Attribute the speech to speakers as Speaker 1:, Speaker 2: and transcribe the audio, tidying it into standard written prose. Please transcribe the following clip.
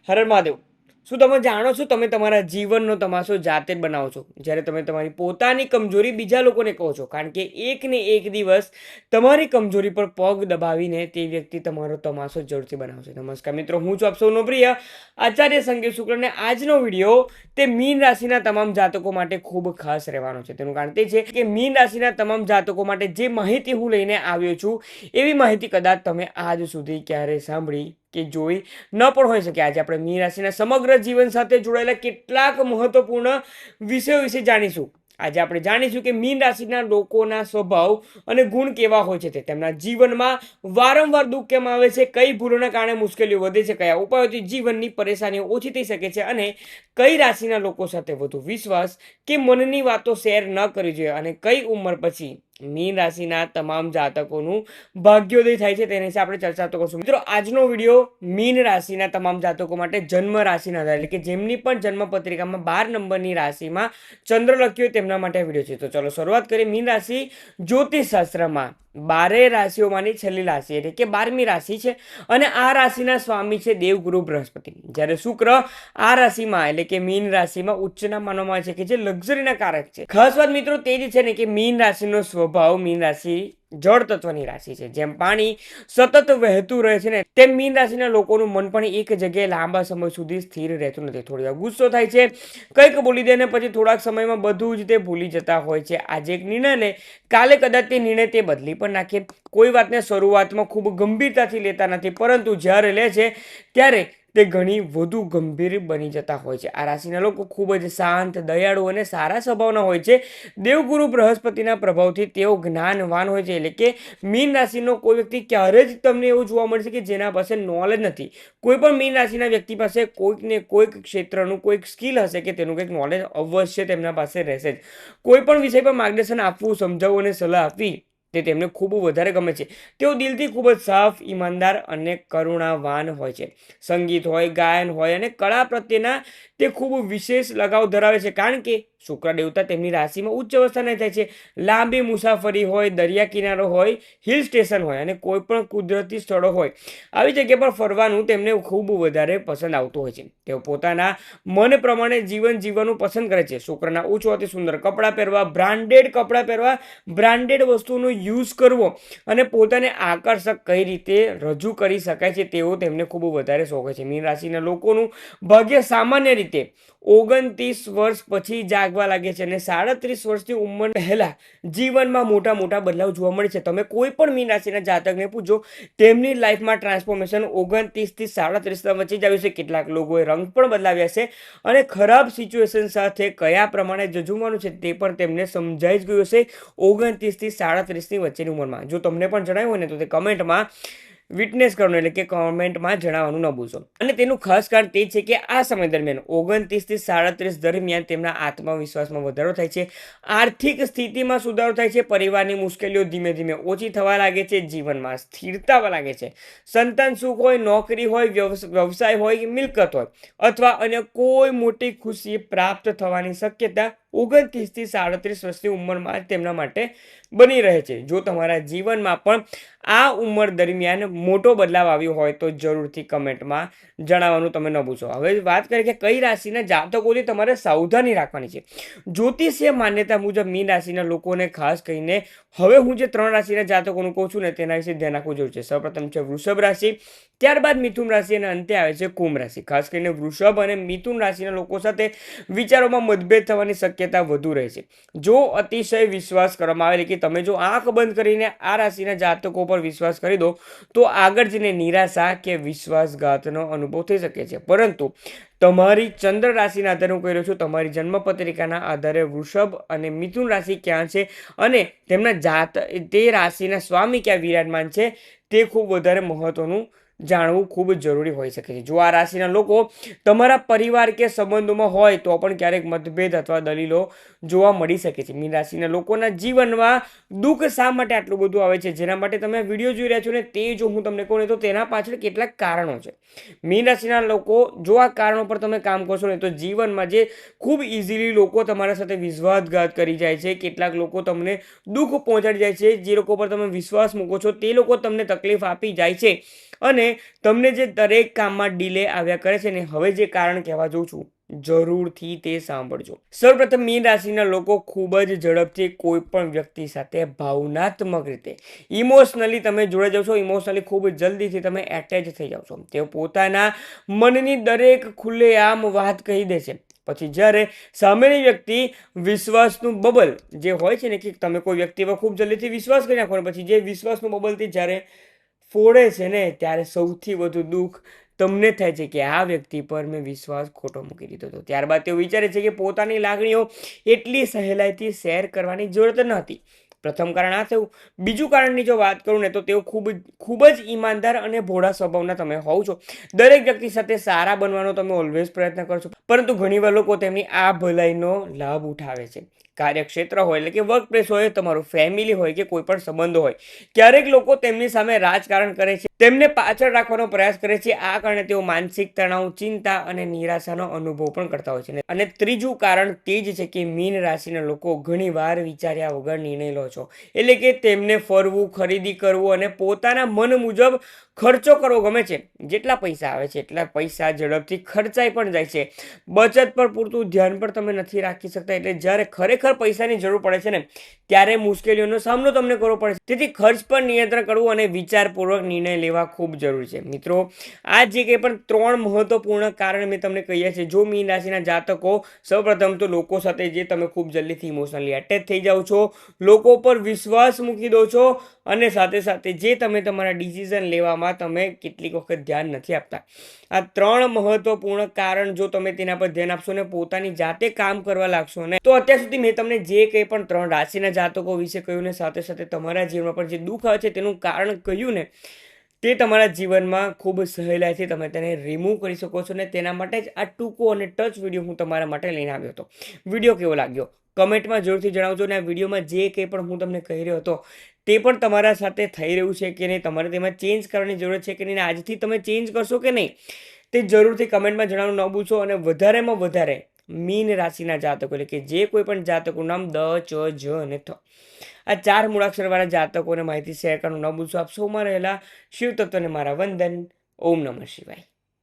Speaker 1: હર હર મહાદેવ। શું તમે જાણો છો તમે તમારા જીવનનો તમાશો જાતે જ બનાવો છો જ્યારે તમે તમારી પોતાની કમજોરી બીજા લોકોને કહો છો? કારણ કે એક ને એક દિવસ તમારી કમજોરી પર પગ દબાવીને તે વ્યક્તિ તમારો તમાશો જરૂરથી બનાવશે। નમસ્કાર મિત્રો, હું છું આપ સૌનો પ્રિય આચાર્ય સંગીત શુક્લને આજનો વિડીયો તે મીન રાશિના તમામ જાતકો માટે ખૂબ ખાસ રહેવાનો છે। તેનું કારણ તે છે કે મીન રાશિના તમામ જાતકો માટે જે માહિતી હું લઈને આવ્યો છું એવી માહિતી કદાચ તમે આજ સુધી ક્યારેય સાંભળી કે જોઈ ન પણ હોઈ શકે। આજે આપણે મીન રાશિના સમગ્ર જીવન સાથે જોડાયેલા કેટલાક મહત્વપૂર્ણ વિષયો વિશે જાણીશું। આજે આપણે જાણીશું કે મીન રાશિના લોકોના સ્વભાવ અને ગુણ કેવા હોય છે, તે તેમના જીવનમાં વારંવાર દુઃખ કેમ આવે છે, કઈ ભૂલોના કારણે મુશ્કેલીઓ વધે છે, કયા ઉપાયોથી જીવનની પરેશાનીઓ ઓછી થઈ શકે છે અને કઈ રાશિના લોકો સાથે વધુ વિશ્વાસ કે મનની વાતો શેર ન કરવી જોઈએ અને કઈ ઉંમર પછી મીન રાશિના તમામ જાતકોનું ભાગ્યોદય થાય છે તેની વિશે આપણે ચર્ચા તો કરશું। મિત્રો, આજનો વિડીયો મીન રાશિના તમામ જાતકો માટે જન્મ રાશિના આધારે એટલે કે જેમની પણ જન્મ પત્રિકામાં 12 નંબરની રાશિમાં ચંદ્ર લખ્યો હોય તેમના માટે વિડીયો છે। તો ચલો શરૂઆત કરીએ। મીન રાશિ જ્યોતિષ શાસ્ત્રમાં 12 રાશિઓમાંની છેલ્લી રાશિ એટલે કે 12મી રાશિ છે અને આ રાશિના સ્વામી છે દેવગુરુ બૃહસ્પતિ। જ્યારે શુક્ર આ રાશિમાં એટલે કે મીન રાશિમાં ઉચ્ચના માનવામાં આવે છે કે જે લક્ઝરીના કારક છે। ખાસ વાત મિત્રો તે જ છે ને કે મીન રાશિનો સ્વભાવ, મીન રાશિ જળ તત્વની રાશિ છે। જેમ પાણી સતત વહેતું રહે છે ને તેમ મીન રાશિના લોકોનું મન પણ એક જગ્યાએ લાંબા સમય સુધી સ્થિર રહેતું નથી। થોડી વાર ગુસ્સો થાય છે, કંઈક બોલી દે ને પછી થોડાક સમયમાં બધું જ તે ભૂલી જતા હોય છે। આજે એક નિર્ણય લે, કાલે કદાચ તે નિર્ણય તે બદલી પણ નાખે। કોઈ વાતને શરૂઆતમાં ખૂબ ગંભીરતાથી લેતા નથી, પરંતુ જ્યારે લે છે ત્યારે તે ઘણી વધુ ગંભીર બની જતા હોય છે। આ રાશિના લોકો ખૂબ જ શાંત, દયાળુ અને સારા સ્વભાવના હોય છે। દેવગુરુ બૃહસ્પતિના પ્રભાવથી તેઓ જ્ઞાનવાન હોય છે। એટલે કે મીન રાશિનો કોઈ વ્યક્તિ ક્યારે જ તમને એવું જોવા મળશે કે જેના પાસે નોલેજ નથી। કોઈ પણ મીન રાશિના વ્યક્તિ પાસે કોઈક ને કોઈક ક્ષેત્રનું કોઈક સ્કિલ હશે કે તેનું કંઈક નોલેજ અવશ્ય તેમના પાસે રહેશે જ। કોઈ પણ વિષય પર માર્ગદર્શન આપવું, સમજાવવું અને સલાહ આપવી તે તેમને ખૂબ વધારે ગમે છે। તેઓ દિલથી ખૂબ જ સાફ, ઈમાનદાર અને કરુણાવાન હોય છે। સંગીત હોય, ગાયન હોય અને કળા પ્રત્યેના તે ખૂબ વિશેષ લગાવ ધરાવે છે, કારણ કે શુક્ર દેવતા તેમની રાશિમાં ઉચ્ચ અવસ્થાને થાય છે। લાંબી મુસાફરી હોય, દરિયા કિનારો હોય, હિલ સ્ટેશન હોય અને કોઈ પણ કુદરતી સ્થળો હોય, આવી જગ્યા પર ફરવાનું તેમને ખૂબ વધારે પસંદ આવતું હોય છે। તેઓ પોતાના મન પ્રમાણે જીવન જીવવાનું પસંદ કરે છે। શુક્રના ઉચ્ચ હોવાથી સુંદર કપડાં પહેરવા, બ્રાન્ડેડ કપડાં પહેરવા, બ્રાન્ડેડ વસ્તુઓનો યુઝ કરવો અને પોતાને આકર્ષક કઈ રીતે રજૂ કરી શકાય છે તેવો તેમને ખૂબ વધારે શોખ છે। મીન રાશિના લોકોનું ભાગ્ય સામાન્ય રીતે 29 વર્ષ પછી જાગવા લાગે છે અને 37 વર્ષની ઉંમર પહેલા જીવનમાં મોટા મોટા બદલાવ જોવા મળે છે। તમે કોઈ પણ મીન રાશિના જાતકને પૂછો, તેમની લાઈફમાં ટ્રાન્સફોર્મેશન 29 થી 37 વચ્ચે જ આવ્યું છે। કેટલાક લોકોએ રંગ પણ બદલાવ્યા છે અને ખરાબ સિચ્યુએશન સાથે કયા પ્રમાણે જજુમવાનું છે તે પણ તેમને સમજાઈ જ ગયું હશે 29 થી 37 ની વચ્ચેની ઉંમરમાં। જો તમને પણ જણાવ્યું હોય ને તો તે કમેન્ટમાં વિટનેસ કરવાનું એટલે કે કોમેન્ટમાં જણાવવાનું ન ભૂલશો। અને તેનું ખાસ કારણ તે છે કે આ સમય દરમિયાન 29 થી 37 દરમિયાન તેમના આત્મવિશ્વાસમાં વધારો થાય છે, આર્થિક સ્થિતિમાં સુધારો થાય છે, પરિવારની મુશ્કેલીઓ ધીમે ધીમે ઓછી થવા લાગે છે, જીવનમાં સ્થિરતા લાગે છે। સંતાન સુખ હોય, નોકરી હોય, વ્યવસાય હોય, મિલકત હોય અથવા અન્ય કોઈ મોટી ખુશી પ્રાપ્ત થવાની શક્યતા 29 થી 37 વર્ષની ઉંમરમાં તેમના માટે બની રહે છે। જો તમારા જીવનમાં પણ આ ઉંમર દરમિયાન મોટો બદલાવ આવ્યો હોય તો જરૂરથી કમેન્ટમાં જણાવવાનું તમે ન ભૂલશો। હવે વાત કરીએ કે કઈ રાશિના જાતકોથી તમારે સાવધાની રાખવાની છે। જ્યોતિષીય માન્યતા મુજબ મીન રાશિના લોકોને ખાસ કરીને હવે હું જે 3 રાશિના જાતકોનું કહું છું ને તેના વિશે ધ્યાન રાખવું જરૂર છે। સૌપ્રથમ છે વૃષભ રાશિ, ત્યારબાદ મિથુન રાશિ અને અંતે આવે છે કુંભ રાશિ। ખાસ કરીને વૃષભ અને મિથુન રાશિના લોકો સાથે વિચારોમાં મતભેદ થવાની શક્યતા વધુ રહે છે। જો અતિશય વિશ્વાસ કરવામાં આવે કે તમે જો આંખ બંધ કરીને આ રાશિના જાતકો પર વિશ્વાસ કરી દો તો આગળ જઈને નિરાશા કે વિશ્વાસઘાતનો અનુભવ થઈ શકે છે। પરંતુ તમારી ચંદ્ર રાશિના આધારે હું કહી રહ્યો છું, તમારી જન્મપત્રિકાના આધારે વૃષભ અને મિથુન રાશિ ક્યાં છે અને તેમના તે રાશિના સ્વામી ક્યાં વિરાજમાન છે તે ખૂબ વધારે મહત્વનું જાણવું ખૂબ જ જરૂરી હોઈ શકે છે। જો આ રાશિના લોકો તમારા પરિવાર કે સંબંધોમાં હોય તો પણ ક્યારેક મતભેદ અથવા દલીલો જોવા મળી શકે છે। મીન રાશિના લોકોના જીવનમાં દુઃખ શા માટે આટલું બધું આવે છે, જેના માટે તમે વિડીયો જોઈ રહ્યા છો ને તે જો હું તમને કહું ને તો તેના પાછળ કેટલાક કારણો છે। મીન રાશિના લોકો જો આ કારણો પર તમે કામ કરશો ને તો જીવનમાં જે ખૂબ ઇઝીલી લોકો તમારા સાથે વિશ્વાસઘાત કરી જાય છે, કેટલાક લોકો તમને દુઃખ પહોંચાડી જાય છે, જે લોકો પર તમે વિશ્વાસ મૂકો છો તે લોકો તમને તકલીફ આપી જાય છે અને તમને જે દરેક કામમાં ડિલે આવ્યા કરે છે ને, હવે જે કારણ કહેવા જાઉં છું, જરૂરથી તે સાંભળજો. સૌપ્રથમ મીન રાશિના લોકો ખૂબ જ ઝડપથી કોઈ પણ વ્યક્તિ સાથે ભાવનાત્મક રીતે ઇમોશનલી તમે જોડાઈ જાવ છો. ઇમોશનલી ખૂબ જલ્દીથી તમે એટેચ થઈ જાવ છો. તેઓ પોતાના મનની દરેક ખુલ્લેઆમ વાત કહી દે છે. પછી જ્યારે સામેની વ્યક્તિ વિશ્વાસનું બબલ જે હોય છે ને, કે તમે કોઈ વ્યક્તિ પર ખૂબ જલ્દીથી વિશ્વાસ કરી નાખો, પછી જે વિશ્વાસનું બબલથી જ્યારે ફોડે છે ને, ત્યારે સૌથી વધુ દુઃખ તમને થાય છે કે આ વ્યક્તિ પર મેં વિશ્વાસ ખોટો મૂકી દીધો હતો. ત્યારબાદ તેઓ વિચારે છે કે પોતાની લાગણીઓ એટલી સહેલાઈથી શેર કરવાની જરૂરત ન હતી. પ્રથમ કારણ આ થયું. બીજું કારણની જો વાત કરું ને, તો તેઓ ખૂબ જ ઈમાનદાર અને ભોળા સ્વભાવના તમે હોવ છો. દરેક વ્યક્તિ સાથે સારા બનવાનો તમે ઓલવેઝ પ્રયત્ન કરો છો, પરંતુ ઘણીવાર લોકો તેમની આ ભલાઈનો લાભ ઉઠાવે છે. કાર્યક્ષેત્ર હોય એટલે કે વર્ક પ્લેસ હોય, તમારું ફેમિલી હોય કે કોઈ પણ સંબંધો હોય, ક્યારેક લોકો તેમની સામે રાજકારણ કરે છે, તેમને પાછળ રાખવાનો પ્રયાસ કરે છે. આ કારણે તેઓ માનસિક તણાવ, ચિંતા અને નિરાશાનો અનુભવ પણ કરતા હોય છે. અને ત્રીજું કારણ તે જ છે કે મીન રાશિના લોકો ઘણીવાર વિચાર્યા વગર નિર્ણય લો છો. એટલે કે તેમને ફરવું, ખરીદી કરવું અને પોતાના મન મુજબ ખર્ચો કરવો ગમે છે. જેટલા પૈસા આવે છે એટલા પૈસા ઝડપથી ખર્ચાઈ પણ જાય છે. બચત પર પૂરતું ધ્યાન પણ તમે નથી રાખી શકતા. એટલે જ્યારે ખરેખર પૈસાની જરૂર પડે છે ને, ત્યારે મુશ્કેલીઓનો સામનો તમને કરવો પડે છે. તેથી ખર્ચ પર નિયંત્રણ કરવું અને વિચારપૂર્વક નિર્ણય લેવા ખૂબ જરૂરી છે. મિત્રો, આ જે કંઈ પણ 3 મહત્વપૂર્ણ કારણ મેં તમને કહ્યા છે, જો મીન રાશિના જાતકો સૌપ્રથમ તો લોકો સાથે જે તમે ખૂબ જલ્દીથી ઇમોશનલી એટેચ થઈ જાઓ છો, લોકો પર વિશ્વાસ મૂકી દો છો, અને સાથે સાથે જે તમે તમારા ડિસિઝન લેવામાં તમે કેટલીક વખત ધ્યાન નથી આપતા. આ 3 મહત્વપૂર્ણ કારણ જો તમે તેના પર ધ્યાન આપશો ને, પોતાની જાતે કામ કરવા લાગશો ને, તો અત્યાર સુધી મેં તમને જે કંઈ પણ 3 રાશિના જાતકો વિશે કહ્યું ને, સાથે સાથે તમારા જીવનમાં પણ જે દુઃખ આવે છે તેનું કારણ કહ્યું ને, તે તમારા જીવનમાં ખૂબ સહેલાઈથી તમે તેને રિમૂવ કરી શકો છો. ને તેના માટે જ આ ટૂંકો અને ટચ વિડીયો હું તમારા માટે લઈને આવ્યો હતો. વિડીયો કેવો લાગ્યો કમેન્ટમાં જરૂરથી જણાવજો. ને આ વિડીયોમાં જે કંઈ પણ હું તમને કહી રહ્યો હતો તે પણ તમારા સાથે થઈ રહ્યું છે કે નહીં, તમારે તેમાં ચેન્જ કરવાની જરૂર છે કે નહીં, આજથી તમે ચેન્જ કરશો કે નહીં, તે જરૂરથી કમેન્ટમાં જણાવવાનું ન ભૂલશો. અને વધારેમાં વધારે મીન રાશિના જાતકો એટલે કે જે કોઈ પણ જાતકોનું નામ દ, ચ, જ અને થ, આ 4 મૂળાક્ષરવાળા જાતકોને માહિતી શેર કરવાનું ન ભૂલશો. આપ સૌમાં રહેલા શિવ તત્વને મારા વંદન. ઓમ નમઃ શિવાય.